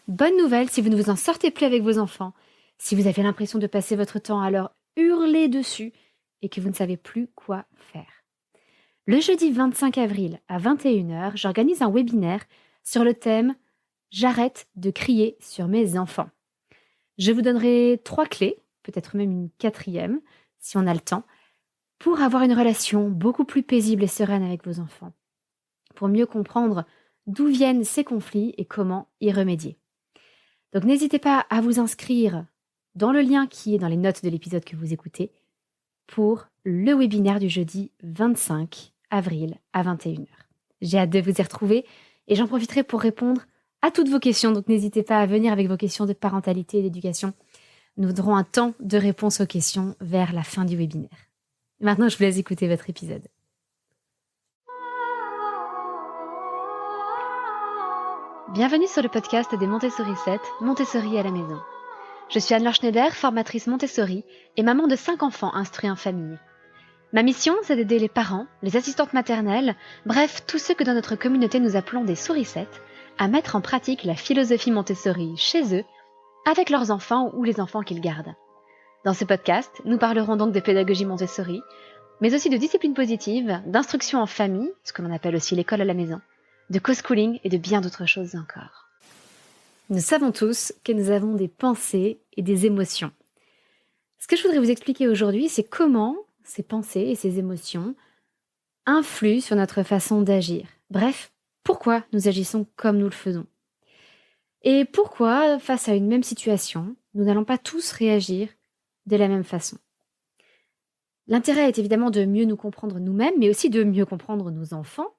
bonne nouvelle si vous ne vous en sortez plus avec vos enfants, si vous avez l'impression de passer votre temps à leur hurler dessus et que vous ne savez plus quoi faire. Le jeudi 25 avril à 21h, j'organise un webinaire sur le thème « J'arrête de crier sur mes enfants ». Je vous donnerai 3 clés, peut-être même une 4e, si on a le temps, pour avoir une relation beaucoup plus paisible et sereine avec vos enfants, pour mieux comprendre d'où viennent ces conflits et comment y remédier. Donc n'hésitez pas à vous inscrire dans le lien qui est dans les notes de l'épisode que vous écoutez pour le webinaire du jeudi 25 avril à 21h. J'ai hâte de vous y retrouver et j'en profiterai pour répondre à toutes vos questions. Donc n'hésitez pas à venir avec vos questions de parentalité et d'éducation. Nous aurons un temps de réponse aux questions vers la fin du webinaire. Maintenant, je vous laisse écouter votre épisode. Bienvenue sur le podcast des Montessori 7, Montessori à la maison. Je suis Anne-Laure Schneider, formatrice Montessori et maman de 5 enfants instruits en famille. Ma mission, c'est d'aider les parents, les assistantes maternelles, bref, tous ceux que dans notre communauté nous appelons des souricettes, à mettre en pratique la philosophie Montessori chez eux, avec leurs enfants ou les enfants qu'ils gardent. Dans ce podcast, nous parlerons donc de pédagogie Montessori, mais aussi de discipline positive, d'instruction en famille, ce que l'on appelle aussi l'école à la maison, de co-schooling et de bien d'autres choses encore. Nous savons tous que nous avons des pensées et des émotions. Ce que je voudrais vous expliquer aujourd'hui, c'est comment ces pensées et ces émotions influent sur notre façon d'agir. Bref, pourquoi nous agissons comme nous le faisons. Et pourquoi, face à une même situation, nous n'allons pas tous réagir de la même façon. L'intérêt est évidemment de mieux nous comprendre nous-mêmes, mais aussi de mieux comprendre nos enfants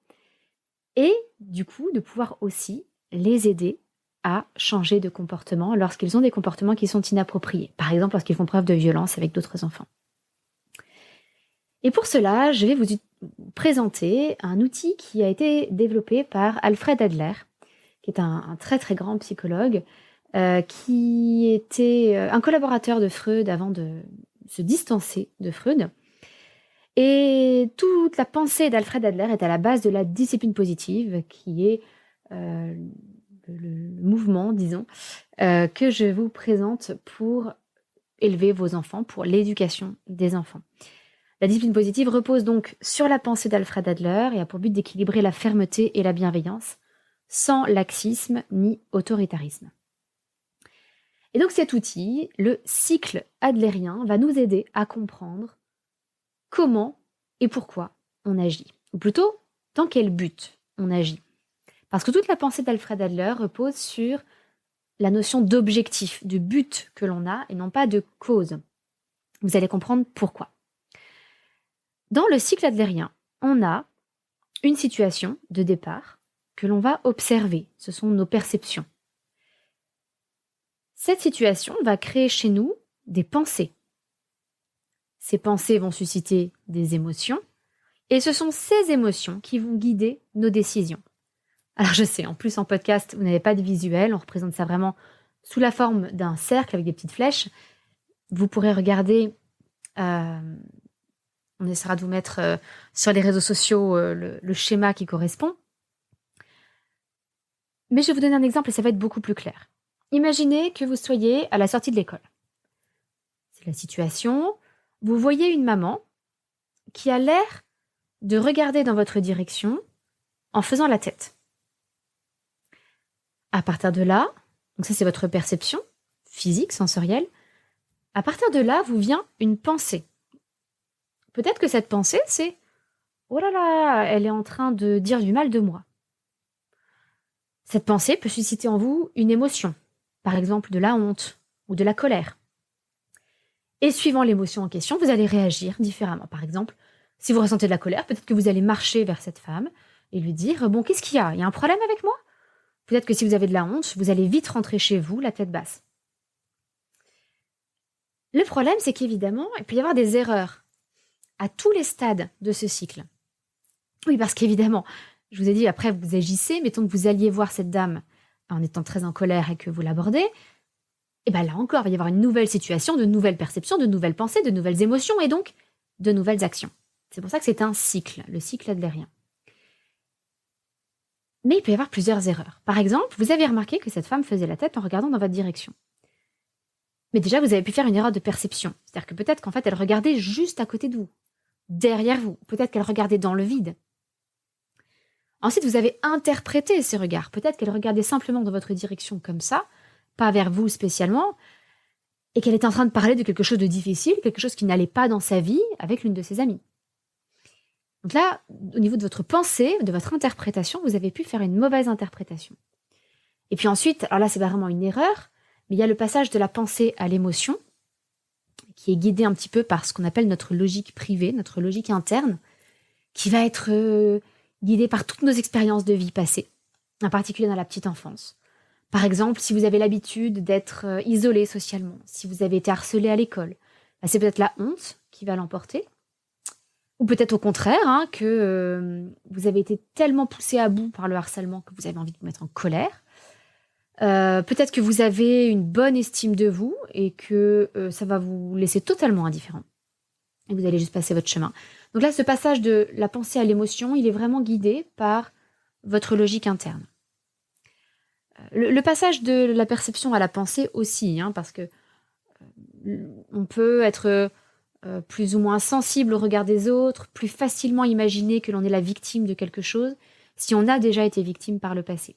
et du coup de pouvoir aussi les aider à changer de comportement lorsqu'ils ont des comportements qui sont inappropriés. Par exemple, lorsqu'ils font preuve de violence avec d'autres enfants. Et pour cela, je vais vous présenter un outil qui a été développé par Alfred Adler, qui est un très très grand psychologue, qui était un collaborateur de Freud avant de se distancer de Freud. Et toute la pensée d'Alfred Adler est à la base de la discipline positive, qui est le mouvement, disons, que je vous présente pour élever vos enfants, pour l'éducation des enfants. La discipline positive repose donc sur la pensée d'Alfred Adler et a pour but d'équilibrer la fermeté et la bienveillance, sans laxisme ni autoritarisme. Et donc cet outil, le cycle adlérien, va nous aider à comprendre comment et pourquoi on agit. Ou plutôt, dans quel but on agit. Parce que toute la pensée d'Alfred Adler repose sur la notion d'objectif, de but que l'on a et non pas de cause. Vous allez comprendre pourquoi. Dans le cycle adlérien, on a une situation de départ que l'on va observer. Ce sont nos perceptions. Cette situation va créer chez nous des pensées. Ces pensées vont susciter des émotions et ce sont ces émotions qui vont guider nos décisions. Alors je sais, en plus en podcast, vous n'avez pas de visuel, on représente ça vraiment sous la forme d'un cercle avec des petites flèches. Vous pourrez regarder, on essaiera de vous mettre sur les réseaux sociaux le schéma qui correspond. Mais je vais vous donner un exemple et ça va être beaucoup plus clair. Imaginez que vous soyez à la sortie de l'école. C'est la situation, vous voyez une maman qui a l'air de regarder dans votre direction en faisant la tête. À partir de là, donc ça c'est votre perception physique, sensorielle, à partir de là vous vient une pensée. Peut-être que cette pensée c'est « Oh là là, elle est en train de dire du mal de moi ». Cette pensée peut susciter en vous une émotion, par exemple de la honte ou de la colère. Et suivant l'émotion en question, vous allez réagir différemment. Par exemple, si vous ressentez de la colère, peut-être que vous allez marcher vers cette femme et lui dire « Bon, qu'est-ce qu'il y a ? Il y a un problème avec moi ?» Peut-être que si vous avez de la honte, vous allez vite rentrer chez vous, la tête basse. Le problème, c'est qu'évidemment, il peut y avoir des erreurs à tous les stades de ce cycle. Oui, parce qu'évidemment, je vous ai dit, après, vous agissez, mettons que vous alliez voir cette dame en étant très en colère et que vous l'abordez, et bien là encore, il va y avoir une nouvelle situation, de nouvelles perceptions, de nouvelles pensées, de nouvelles émotions et donc de nouvelles actions. C'est pour ça que c'est un cycle, le cycle adlérien. Mais il peut y avoir plusieurs erreurs. Par exemple, vous avez remarqué que cette femme faisait la tête en regardant dans votre direction. Mais déjà, vous avez pu faire une erreur de perception. C'est-à-dire que peut-être qu'en fait, elle regardait juste à côté de vous, derrière vous. Peut-être qu'elle regardait dans le vide. Ensuite, vous avez interprété ces regards. Peut-être qu'elle regardait simplement dans votre direction comme ça, pas vers vous spécialement, et qu'elle était en train de parler de quelque chose de difficile, quelque chose qui n'allait pas dans sa vie avec l'une de ses amies. Donc là, au niveau de votre pensée, de votre interprétation, vous avez pu faire une mauvaise interprétation. Et puis ensuite, alors là, c'est pas vraiment une erreur, mais il y a le passage de la pensée à l'émotion, qui est guidé un petit peu par ce qu'on appelle notre logique privée, notre logique interne, qui va être guidée par toutes nos expériences de vie passées, en particulier dans la petite enfance. Par exemple, si vous avez l'habitude d'être isolé socialement, si vous avez été harcelé à l'école, bah, c'est peut-être la honte qui va l'emporter. Ou peut-être au contraire, que vous avez été tellement poussé à bout par le harcèlement que vous avez envie de vous mettre en colère. Peut-être que vous avez une bonne estime de vous et que ça va vous laisser totalement indifférent. Et vous allez juste passer votre chemin. Donc là, ce passage de la pensée à l'émotion, il est vraiment guidé par votre logique interne. Le passage de la perception à la pensée aussi, parce que on peut être plus ou moins sensible au regard des autres, plus facilement imaginer que l'on est la victime de quelque chose si on a déjà été victime par le passé.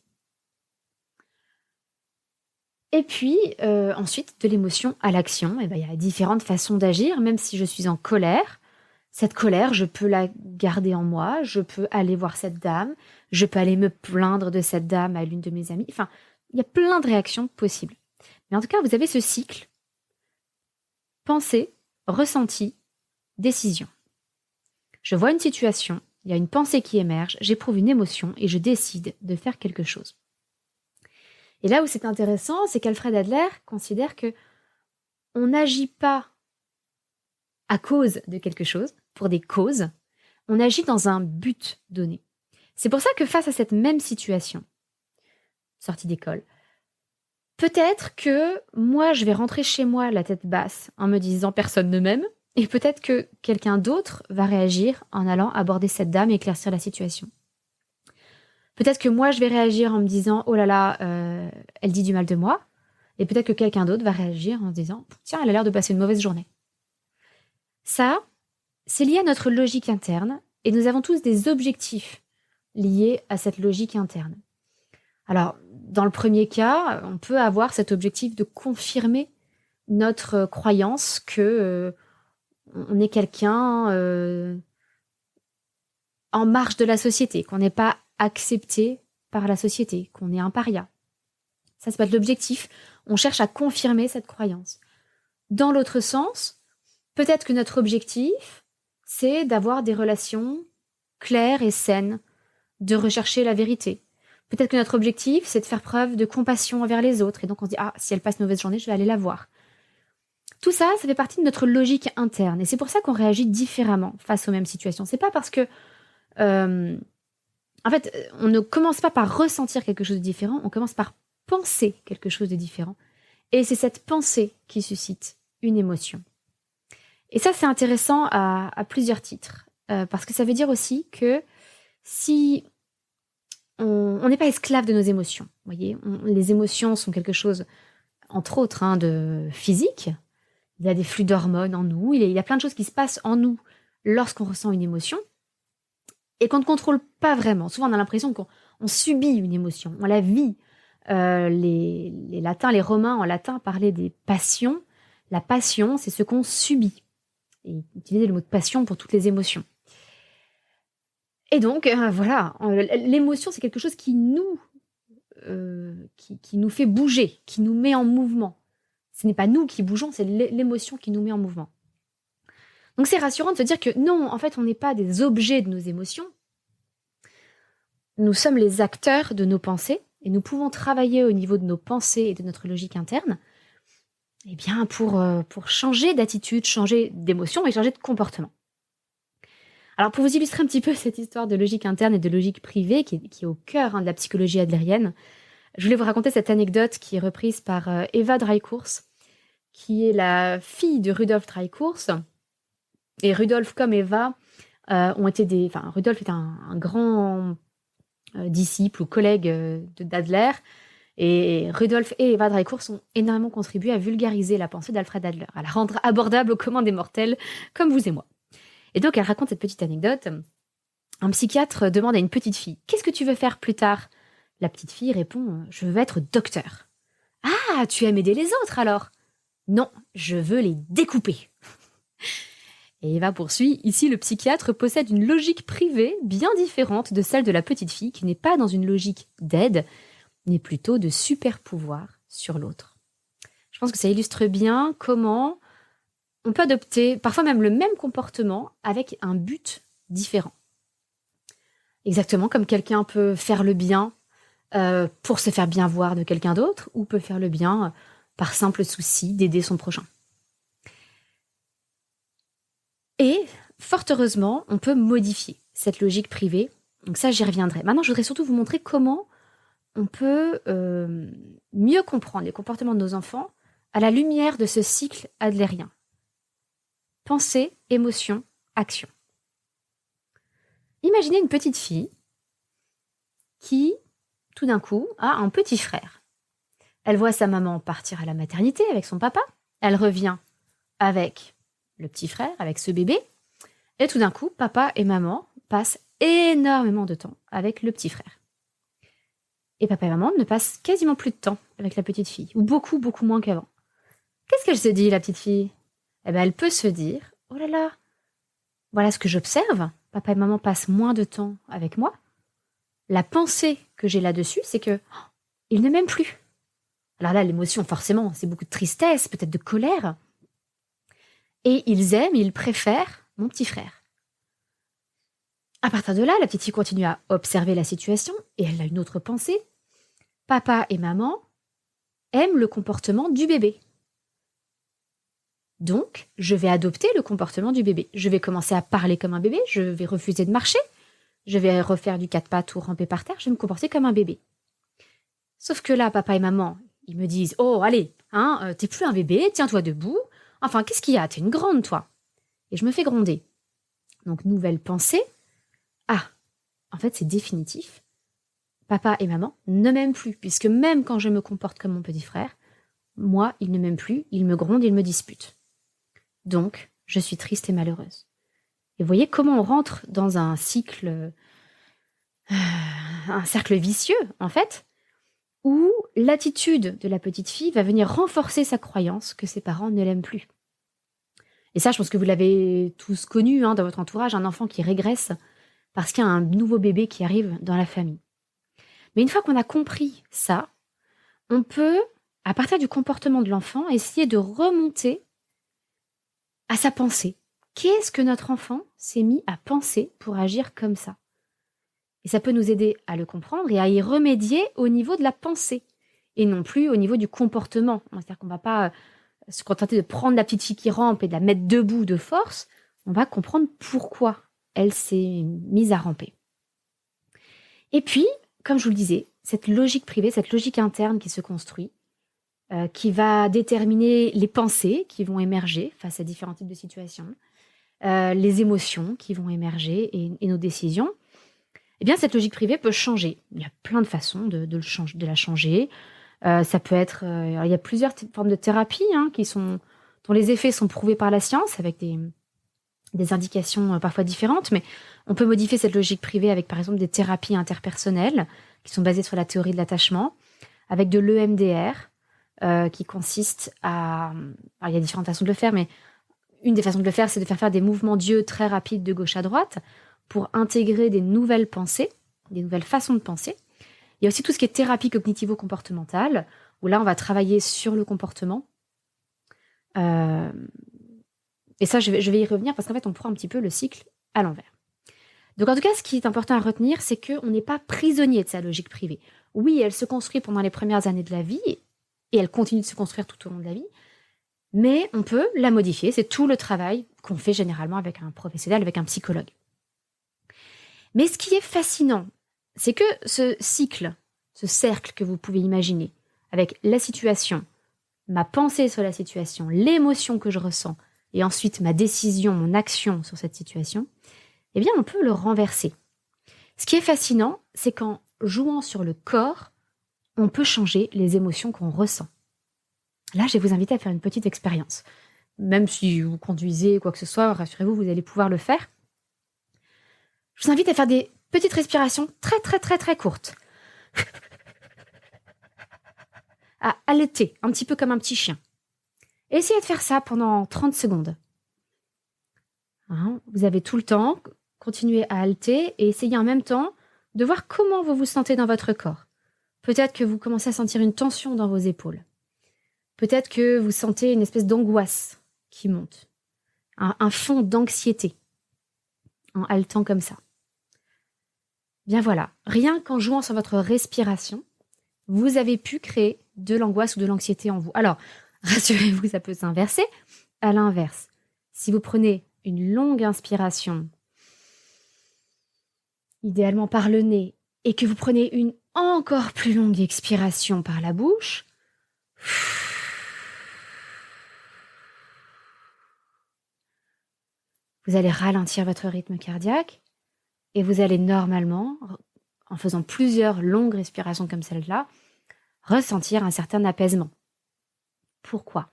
Et puis, ensuite, de l'émotion à l'action, il y a différentes façons d'agir. Même si je suis en colère, cette colère, je peux la garder en moi, je peux aller voir cette dame, je peux aller me plaindre de cette dame à l'une de mes amies. Enfin, il y a plein de réactions possibles. Mais en tout cas, vous avez ce cycle. Pensée, ressenti, décision. Je vois une situation, il y a une pensée qui émerge, j'éprouve une émotion et je décide de faire quelque chose. Et là où c'est intéressant, c'est qu'Alfred Adler considère que on n'agit pas à cause de quelque chose, pour des causes, on agit dans un but donné. C'est pour ça que face à cette même situation, sortie d'école, peut-être que moi je vais rentrer chez moi la tête basse en me disant personne ne m'aime, et peut-être que quelqu'un d'autre va réagir en allant aborder cette dame et éclaircir la situation. Peut-être que moi je vais réagir en me disant oh là là, elle dit du mal de moi, et peut-être que quelqu'un d'autre va réagir en se disant tiens, elle a l'air de passer une mauvaise journée. Ça, c'est lié à notre logique interne, et nous avons tous des objectifs liés à cette logique interne. Alors, dans le premier cas, on peut avoir cet objectif de confirmer notre croyance que on est quelqu'un en marge de la société, qu'on n'est pas accepté par la société, qu'on est un paria. Ça peut être l'objectif. On cherche à confirmer cette croyance. Dans l'autre sens, peut-être que notre objectif, c'est d'avoir des relations claires et saines, de rechercher la vérité. Peut-être que notre objectif, c'est de faire preuve de compassion envers les autres. Et donc on se dit, si elle passe une mauvaise journée, je vais aller la voir. Tout ça, ça fait partie de notre logique interne. Et c'est pour ça qu'on réagit différemment face aux mêmes situations. C'est pas parce que... en fait, on ne commence pas par ressentir quelque chose de différent, on commence par penser quelque chose de différent. Et c'est cette pensée qui suscite une émotion. Et ça, c'est intéressant à plusieurs titres. Parce que ça veut dire aussi que si on n'est pas esclave de nos émotions, vous voyez, les émotions sont quelque chose, entre autres, de physique. Il y a des flux d'hormones en nous, il y a plein de choses qui se passent en nous lorsqu'on ressent une émotion et qu'on ne contrôle pas vraiment. Souvent, on a l'impression qu'on subit une émotion, on la vit. Les latins, les romains en latin parlaient des passions. La passion, c'est ce qu'on subit. Et ils utilisaient le mot de passion pour toutes les émotions. Et donc, voilà, l'émotion, c'est quelque chose qui nous fait bouger, qui nous met en mouvement. Ce n'est pas nous qui bougeons, c'est l'émotion qui nous met en mouvement. Donc c'est rassurant de se dire que non, en fait, on n'est pas des objets de nos émotions. Nous sommes les acteurs de nos pensées et nous pouvons travailler au niveau de nos pensées et de notre logique interne pour changer d'attitude, changer d'émotion et changer de comportement. Alors pour vous illustrer un petit peu cette histoire de logique interne et de logique privée qui est au cœur de la psychologie adlérienne, je voulais vous raconter cette anecdote qui est reprise par Eva Drycours, qui est la fille de Rudolf Drycours. Et Rudolf comme Eva Rudolf est un grand disciple ou collègue d'Adler. Et Rudolf et Eva Dreikurs ont énormément contribué à vulgariser la pensée d'Alfred Adler, à la rendre abordable aux communs des mortels, comme vous et moi. Et donc, elle raconte cette petite anecdote. Un psychiatre demande à une petite fille « Qu'est-ce que tu veux faire plus tard ?» La petite fille répond « Je veux être docteur. »« Ah, tu aimes aider les autres alors ?»« Non, je veux les découper. » Et Eva poursuit « Ici, le psychiatre possède une logique privée bien différente de celle de la petite fille qui n'est pas dans une logique d'aide, mais plutôt de super pouvoir sur l'autre. » Je pense que ça illustre bien comment on peut adopter parfois même le même comportement avec un but différent. Exactement comme quelqu'un peut faire le bien pour se faire bien voir de quelqu'un d'autre ou peut faire le bien par simple souci d'aider son prochain. Et fort heureusement, on peut modifier cette logique privée. Donc ça, j'y reviendrai. Maintenant, je voudrais surtout vous montrer comment on peut mieux comprendre les comportements de nos enfants à la lumière de ce cycle adlérien. Pensée, émotion, action. Imaginez une petite fille qui, tout d'un coup, a un petit frère. Elle voit sa maman partir à la maternité avec son papa. Elle revient avec le petit frère, avec ce bébé. Et tout d'un coup, papa et maman passent énormément de temps avec le petit frère. Et papa et maman ne passent quasiment plus de temps avec la petite fille, ou beaucoup, beaucoup moins qu'avant. Qu'est-ce qu'elle se dit, la petite fille ? Eh bien, elle peut se dire, oh là là, voilà ce que j'observe, papa et maman passent moins de temps avec moi. La pensée que j'ai là-dessus, c'est que ils ne m'aiment plus. Alors là, l'émotion, forcément, c'est beaucoup de tristesse, peut-être de colère. Et ils préfèrent mon petit frère. À partir de là, la petite fille continue à observer la situation et elle a une autre pensée. Papa et maman aiment le comportement du bébé. Donc, je vais adopter le comportement du bébé. Je vais commencer à parler comme un bébé, je vais refuser de marcher, je vais refaire du quatre pattes ou ramper par terre, je vais me comporter comme un bébé. Sauf que là, papa et maman, ils me disent « Oh, allez, t'es plus un bébé, tiens-toi debout. Enfin, qu'est-ce qu'il y a ? T'es une grande, toi. » Et je me fais gronder. Donc, nouvelle pensée. Ah, en fait, c'est définitif. Papa et maman ne m'aiment plus, puisque même quand je me comporte comme mon petit frère, moi, ils ne m'aiment plus, ils me grondent, ils me disputent. Donc, je suis triste et malheureuse. Et vous voyez comment on rentre dans un cercle vicieux, en fait, où l'attitude de la petite fille va venir renforcer sa croyance que ses parents ne l'aiment plus. Et ça, je pense que vous l'avez tous connu dans votre entourage, un enfant qui régresse parce qu'il y a un nouveau bébé qui arrive dans la famille. Mais une fois qu'on a compris ça, on peut, à partir du comportement de l'enfant, essayer de remonter à sa pensée. Qu'est-ce que notre enfant s'est mis à penser pour agir comme ça ? Et ça peut nous aider à le comprendre et à y remédier au niveau de la pensée et non plus au niveau du comportement. C'est-à-dire qu'on ne va pas se contenter de prendre la petite fille qui rampe et de la mettre debout de force. On va comprendre pourquoi elle s'est mise à ramper. Et puis, comme je vous le disais, cette logique privée, cette logique interne qui se construit, qui va déterminer les pensées qui vont émerger face à différents types de situations, les émotions qui vont émerger et nos décisions, eh bien, cette logique privée peut changer. Il y a plein de façons de la changer. Ça peut être... il y a plusieurs formes de thérapie dont les effets sont prouvés par la science, avec des indications parfois différentes, mais on peut modifier cette logique privée avec, par exemple, des thérapies interpersonnelles qui sont basées sur la théorie de l'attachement, avec de l'EMDR, qui consiste à... Alors, il y a différentes façons de le faire, mais une des façons de le faire, c'est de faire des mouvements d'yeux très rapides de gauche à droite pour intégrer des nouvelles pensées, des nouvelles façons de penser. Il y a aussi tout ce qui est thérapie cognitivo-comportementale, où là, on va travailler sur le comportement. Et ça, je vais y revenir parce qu'en fait, on prend un petit peu le cycle à l'envers. Donc, en tout cas, ce qui est important à retenir, c'est qu'on n'est pas prisonnier de sa logique privée. Oui, elle se construit pendant les premières années de la vie et elle continue de se construire tout au long de la vie, mais on peut la modifier. C'est tout le travail qu'on fait généralement avec un professionnel, avec un psychologue. Mais ce qui est fascinant, c'est que ce cycle, ce cercle que vous pouvez imaginer, avec la situation, ma pensée sur la situation, l'émotion que je ressens, et ensuite ma décision, mon action sur cette situation, eh bien, on peut le renverser. Ce qui est fascinant, c'est qu'en jouant sur le corps, on peut changer les émotions qu'on ressent. Là, je vais vous inviter à faire une petite expérience. Même si vous conduisez ou quoi que ce soit, rassurez-vous, vous allez pouvoir le faire. Je vous invite à faire des petites respirations très très très très courtes. À haleter, un petit peu comme un petit chien. Et essayez de faire ça pendant 30 secondes. Vous avez tout le temps, continuez à haleter et essayez en même temps de voir comment vous vous sentez dans votre corps. Peut-être que vous commencez à sentir une tension dans vos épaules. Peut-être que vous sentez une espèce d'angoisse qui monte. Un fond d'anxiété en haletant comme ça. Bien voilà, rien qu'en jouant sur votre respiration, vous avez pu créer de l'angoisse ou de l'anxiété en vous. Alors, rassurez-vous, ça peut s'inverser. À l'inverse, si vous prenez une longue inspiration, idéalement par le nez, et que vous prenez une encore plus longue expiration par la bouche, vous allez ralentir votre rythme cardiaque et vous allez normalement, en faisant plusieurs longues respirations comme celle-là, ressentir un certain apaisement. Pourquoi ?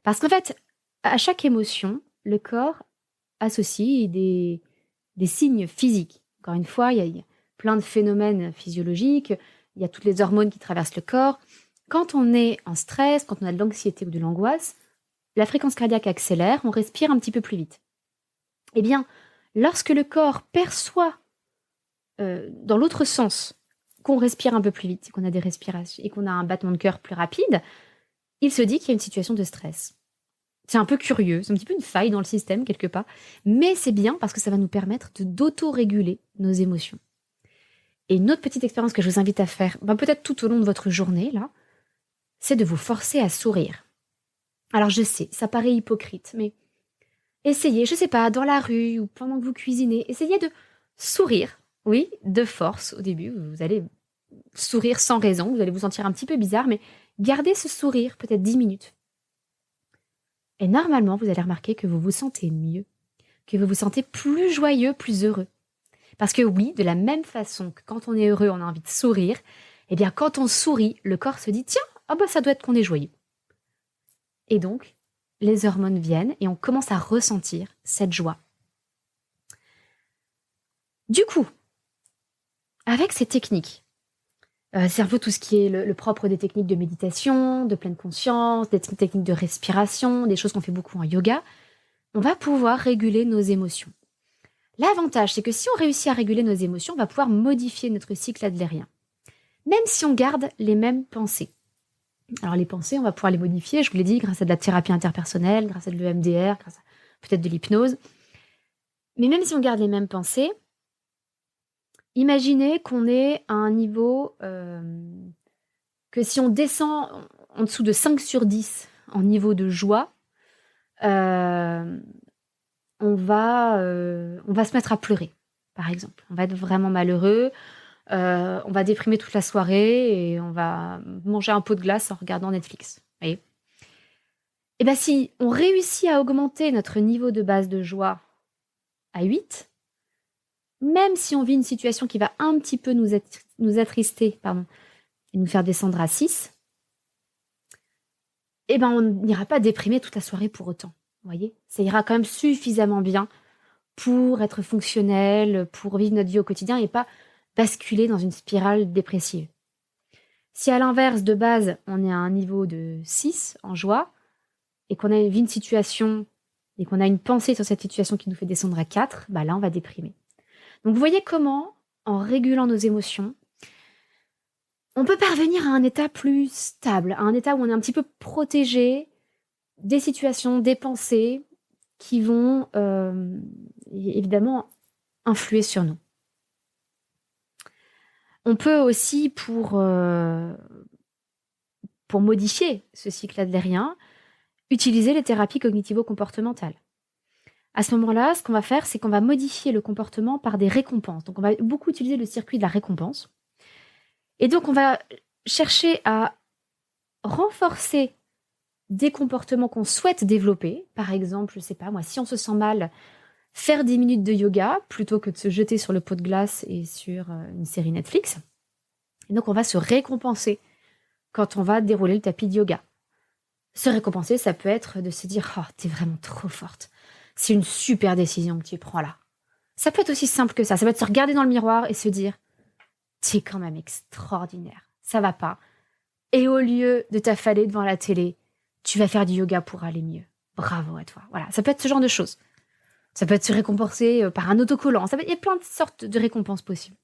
Parce qu'en fait, à chaque émotion, le corps associe des signes physiques. Encore une fois, il y a plein de phénomènes physiologiques, il y a toutes les hormones qui traversent le corps. Quand on est en stress, quand on a de l'anxiété ou de l'angoisse, la fréquence cardiaque accélère, on respire un petit peu plus vite. Eh bien, lorsque le corps perçoit dans l'autre sens qu'on respire un peu plus vite, qu'on a des respirations et qu'on a un battement de cœur plus rapide, il se dit qu'il y a une situation de stress. C'est un peu curieux, c'est un petit peu une faille dans le système quelque part, mais c'est bien parce que ça va nous permettre d'auto-réguler nos émotions. Et une autre petite expérience que je vous invite à faire, peut-être tout au long de votre journée, là, c'est de vous forcer à sourire. Alors je sais, ça paraît hypocrite, mais essayez, je sais pas, dans la rue ou pendant que vous cuisinez, essayez de sourire, oui, de force au début, vous allez sourire sans raison, vous allez vous sentir un petit peu bizarre, mais gardez ce sourire peut-être 10 minutes. Et normalement, vous allez remarquer que vous vous sentez mieux, que vous vous sentez plus joyeux, plus heureux. Parce que oui, de la même façon que quand on est heureux, on a envie de sourire, eh bien quand on sourit, le corps se dit « Tiens, ça doit être qu'on est joyeux ». Et donc, les hormones viennent et on commence à ressentir cette joie. Du coup, avec ces techniques, c'est un peu tout ce qui est le propre des techniques de méditation, de pleine conscience, des techniques de respiration, des choses qu'on fait beaucoup en yoga, on va pouvoir réguler nos émotions. L'avantage, c'est que si on réussit à réguler nos émotions, on va pouvoir modifier notre cycle adlérien, même si on garde les mêmes pensées. Alors les pensées, on va pouvoir les modifier, je vous l'ai dit, grâce à de la thérapie interpersonnelle, grâce à de l'EMDR, grâce à peut-être de l'hypnose. Mais même si on garde les mêmes pensées, imaginez qu'on est à un niveau que si on descend en dessous de 5 sur 10 en niveau de joie, on va se mettre à pleurer, par exemple. On va être vraiment malheureux, on va déprimer toute la soirée et on va manger un pot de glace en regardant Netflix. Vous voyez ? Et bien si on réussit à augmenter notre niveau de base de joie à 8, même si on vit une situation qui va un petit peu nous attrister, et nous faire descendre à 6, eh ben on n'ira pas déprimer toute la soirée pour autant. Vous voyez ? Ça ira quand même suffisamment bien pour être fonctionnel, pour vivre notre vie au quotidien et pas basculer dans une spirale dépressive. Si à l'inverse, de base, on est à un niveau de 6 en joie et qu'on a vu une situation et qu'on a une pensée sur cette situation qui nous fait descendre à 4, là, on va déprimer. Donc, vous voyez comment, en régulant nos émotions, on peut parvenir à un état plus stable, à un état où on est un petit peu protégé des situations, des pensées qui vont évidemment influer sur nous. On peut aussi, pour modifier ce cycle adlérien, utiliser les thérapies cognitivo-comportementales. À ce moment-là, ce qu'on va faire, c'est qu'on va modifier le comportement par des récompenses. Donc, on va beaucoup utiliser le circuit de la récompense. Et donc, on va chercher à renforcer des comportements qu'on souhaite développer. Par exemple, je ne sais pas moi, si on se sent mal, faire 10 minutes de yoga plutôt que de se jeter sur le pot de glace et sur une série Netflix. Et donc, on va se récompenser quand on va dérouler le tapis de yoga. Se récompenser, ça peut être de se dire « Oh, t'es vraiment trop forte. C'est une super décision que tu prends là. » Ça peut être aussi simple que ça. Ça peut être se regarder dans le miroir et se dire « T'es quand même extraordinaire. Ça va pas. » Et au lieu de t'affaler devant la télé, tu vas faire du yoga pour aller mieux. Bravo à toi. Voilà, ça peut être ce genre de choses. Ça peut être se récompenser par un autocollant. Il y a plein de sortes de récompenses possibles.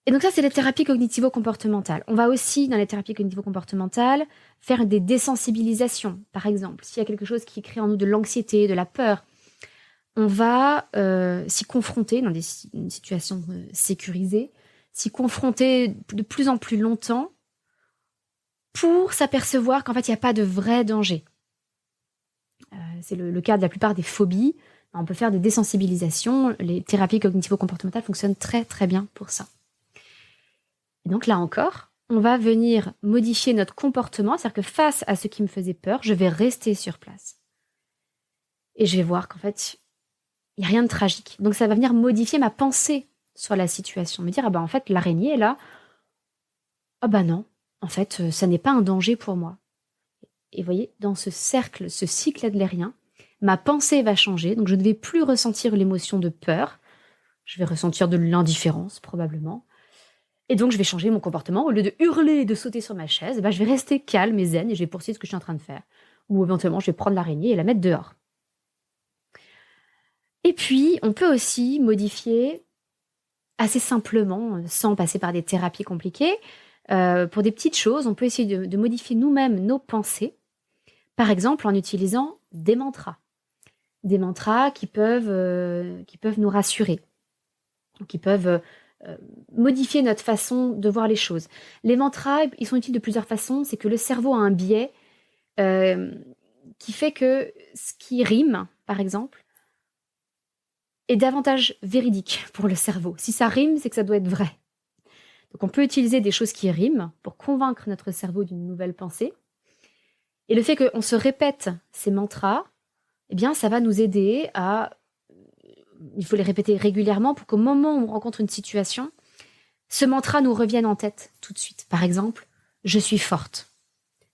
Et donc ça, c'est les thérapies cognitivo-comportementales. On va aussi, dans les thérapies cognitivo-comportementales, faire des désensibilisations. Par exemple, s'il y a quelque chose qui crée en nous de l'anxiété, de la peur, on va s'y confronter dans une situation sécurisée, s'y confronter de plus en plus longtemps pour s'apercevoir qu'en fait, il n'y a pas de vrai danger. C'est le cas de la plupart des phobies. On peut faire des désensibilisations. Les thérapies cognitivo-comportementales fonctionnent très très bien pour ça. Et donc là encore, on va venir modifier notre comportement, c'est-à-dire que face à ce qui me faisait peur, je vais rester sur place. Et je vais voir qu'en fait, il n'y a rien de tragique. Donc ça va venir modifier ma pensée sur la situation. Me dire, ah ben en fait, l'araignée est là. Ah ben non, en fait, ça n'est pas un danger pour moi. Et vous voyez, dans ce cercle, ce cycle adlérien, ma pensée va changer. Donc je ne vais plus ressentir l'émotion de peur. Je vais ressentir de l'indifférence probablement. Et donc, je vais changer mon comportement. Au lieu de hurler et de sauter sur ma chaise, je vais rester calme et zen et je vais poursuivre ce que je suis en train de faire. Ou éventuellement, je vais prendre l'araignée et la mettre dehors. Et puis, on peut aussi modifier assez simplement, sans passer par des thérapies compliquées. Pour des petites choses, on peut essayer de modifier nous-mêmes nos pensées. Par exemple, en utilisant des mantras. Des mantras qui peuvent nous rassurer. Qui peuvent modifier notre façon de voir les choses. Les mantras, ils sont utiles de plusieurs façons. C'est que le cerveau a un biais qui fait que ce qui rime, par exemple, est davantage véridique pour le cerveau. Si ça rime, c'est que ça doit être vrai. Donc on peut utiliser des choses qui riment pour convaincre notre cerveau d'une nouvelle pensée. Et le fait qu'on se répète ces mantras, eh bien, ça va nous aider à... Il faut les répéter régulièrement pour qu'au moment où on rencontre une situation, ce mantra nous revienne en tête tout de suite. Par exemple, je suis forte.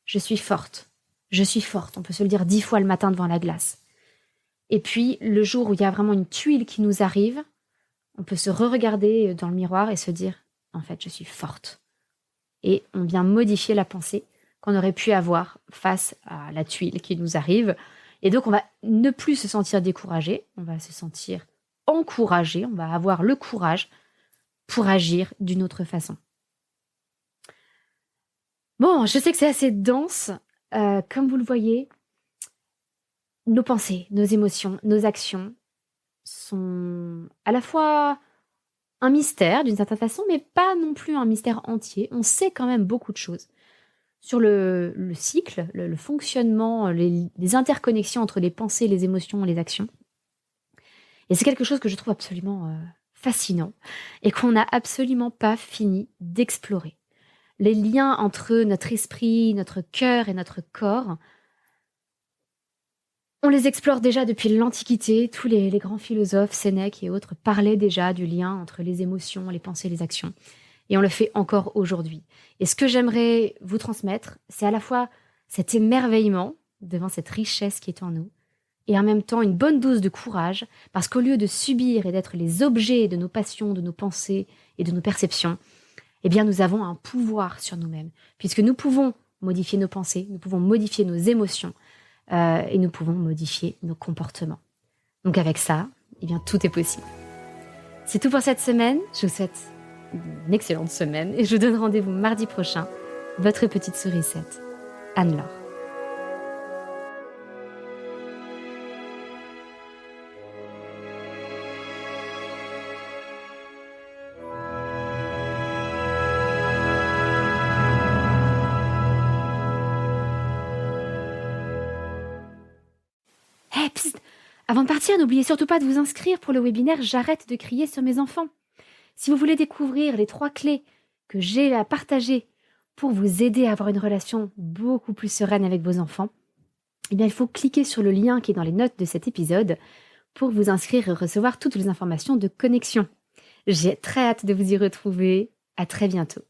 Je suis forte. Je suis forte. On peut se le dire 10 fois le matin devant la glace. Et puis, le jour où il y a vraiment une tuile qui nous arrive, on peut se re-regarder dans le miroir et se dire, en fait, je suis forte. Et on vient modifier la pensée qu'on aurait pu avoir face à la tuile qui nous arrive. Et donc, on va ne plus se sentir découragé, on va se sentir encouragé, on va avoir le courage pour agir d'une autre façon. Bon, je sais que c'est assez dense. Comme vous le voyez, nos pensées, nos émotions, nos actions sont à la fois un mystère d'une certaine façon, mais pas non plus un mystère entier. On sait quand même beaucoup de choses sur le cycle, le fonctionnement, les interconnexions entre les pensées, les émotions et les actions. Et c'est quelque chose que je trouve absolument fascinant et qu'on n'a absolument pas fini d'explorer. Les liens entre notre esprit, notre cœur et notre corps, on les explore déjà depuis l'Antiquité. Tous les grands philosophes, Sénèque et autres, parlaient déjà du lien entre les émotions, les pensées et les actions. Et on le fait encore aujourd'hui. Et ce que j'aimerais vous transmettre, c'est à la fois cet émerveillement devant cette richesse qui est en nous, et en même temps une bonne dose de courage, parce qu'au lieu de subir et d'être les objets de nos passions, de nos pensées et de nos perceptions, eh bien nous avons un pouvoir sur nous-mêmes, puisque nous pouvons modifier nos pensées, nous pouvons modifier nos émotions, et nous pouvons modifier nos comportements. Donc avec ça, eh bien tout est possible. C'est tout pour cette semaine. Je vous souhaite une excellente semaine et je vous donne rendez-vous mardi prochain. Votre petite sourisette, Anne-Laure. Hey, psst. Avant de partir, n'oubliez surtout pas de vous inscrire pour le webinaire J'arrête de crier sur mes enfants. Si vous voulez découvrir les 3 clés que j'ai à partager pour vous aider à avoir une relation beaucoup plus sereine avec vos enfants, eh bien, il faut cliquer sur le lien qui est dans les notes de cet épisode pour vous inscrire et recevoir toutes les informations de connexion. J'ai très hâte de vous y retrouver. À très bientôt.